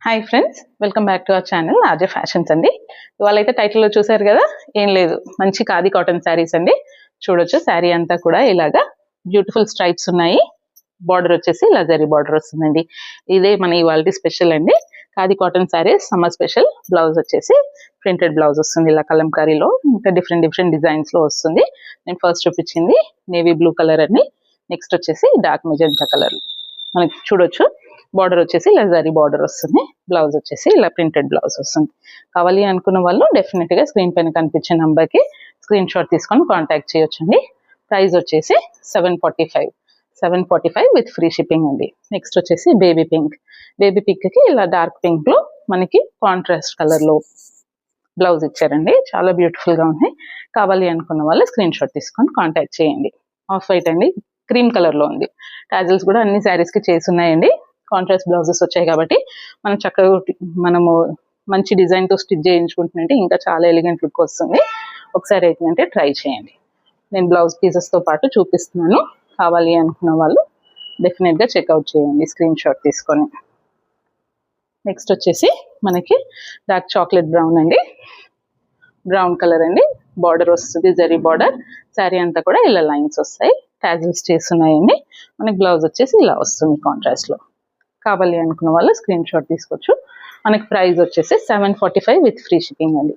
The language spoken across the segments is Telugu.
Hi friends, welcome back to our channel RJ fashions అండి. ఇవాళ అయితే టైటిల్లో చూసారు కదా, ఏం లేదు, మంచి ఖాదీ కాటన్ శారీస్ అండి. చూడొచ్చు, శారీ అంతా కూడా ఇలాగా బ్యూటిఫుల్ స్ట్రైప్స్ ఉన్నాయి. బార్డర్ వచ్చేసి ఇలా జరీ బార్డర్ వస్తుందండి. ఇదే మన ఇవాళ స్పెషల్ అండి. Khadi cotton saris summer special. Blouse వచ్చేసి ప్రింటెడ్ బ్లౌజ్ వస్తుంది ఇలా కలంకారీలో, ఇంకా డిఫరెంట్ డిజైన్స్ లో వస్తుంది. నేను ఫస్ట్ చూపించింది నేవీ బ్లూ కలర్ అండి. నెక్స్ట్ వచ్చేసి డార్క్ మెజెంటా కలర్. మనకి చూడొచ్చు, బార్డర్ వచ్చేసి ఇలా జరీ బార్డర్ వస్తుంది. బ్లౌజ్ వచ్చేసి ఇలా ప్రింటెడ్ బ్లౌజ్ వస్తుంది. కావాలి అనుకున్న వాళ్ళు డెఫినెట్ గా స్క్రీన్ పైన కనిపించే నంబర్ కి స్క్రీన్ షాట్ తీసుకొని కాంటాక్ట్ చేయొచ్చండి. ప్రైస్ వచ్చేసి 745 విత్ ఫ్రీ షిప్పింగ్ అండి. నెక్స్ట్ వచ్చేసి బేబీ పింక్. బేబీ పింక్ కి ఇలా డార్క్ పింక్ లో మనకి కాంట్రాస్ట్ కలర్ లో బ్లౌజ్ ఇచ్చారండి. చాలా బ్యూటిఫుల్ గా ఉంది. కావాలి అనుకున్న వాళ్ళు స్క్రీన్ షాట్ తీసుకొని కాంటాక్ట్ చేయండి. ఆఫ్ వైట్ అండి, క్రీమ్ కలర్ లో ఉంది. టాజిల్స్ కూడా అన్ని శారీస్ కి చేసి ఉన్నాయండి. కాంట్రాస్ట్ బ్లౌజెస్ వచ్చాయి కాబట్టి మనం చక్కగా మనము మంచి డిజైన్ తో స్టిచ్ చేయించుకుంటున్నట్టే ఇంకా చాలా ఎలిగెంట్ లుక్ వస్తుంది. ఒకసారి అయితే ట్రై చేయండి. నేను బ్లౌజ్ పీసెస్ తో పాటు చూపిస్తున్నాను. కావాలి అనుకున్న వాళ్ళు డెఫినెట్ గా చెక్అవుట్ చేయండి స్క్రీన్ షాట్ తీసుకొని. నెక్స్ట్ వచ్చేసి మనకి డార్క్ చాక్లెట్ బ్రౌన్ అండి. బ్రౌన్ కలర్ అండి. బార్డర్ వస్తుంది జరీ బార్డర్. శారీ అంతా కూడా ఇలా లైన్స్ వస్తాయి. టాజిల్స్ చేస్తున్నాయండి. మనకి బ్లౌజ్ వచ్చేసి ఇలా వస్తుంది కాంట్రాస్ట్ లో. కావాలి అనుకున్న వాళ్ళు స్క్రీన్ షాట్ తీసుకోవచ్చు. మనకి ప్రైస్ వచ్చేసి 745 విత్ ఫ్రీ షిప్పింగ్ అండి.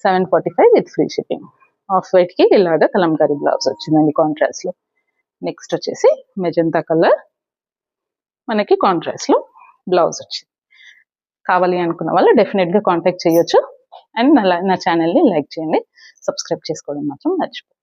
745 with free shipping. Off white కి ఇలాగా కలంకారీ బ్లౌజ్ వచ్చిందండి కాంట్రాస్ట్ లో. నెక్స్ట్ వచ్చేసి మెజంతా కలర్, మనకి కాంట్రాస్ట్ లో బ్లౌజ్ వచ్చింది. కావాలి అనుకున్న వాళ్ళు డెఫినెట్ గా కాంటాక్ట్ చేయొచ్చు. అండ్ నా ఛానల్ని లైక్ చేయండి, సబ్స్క్రైబ్ చేసుకోవడం మాత్రం మర్చిపోండి.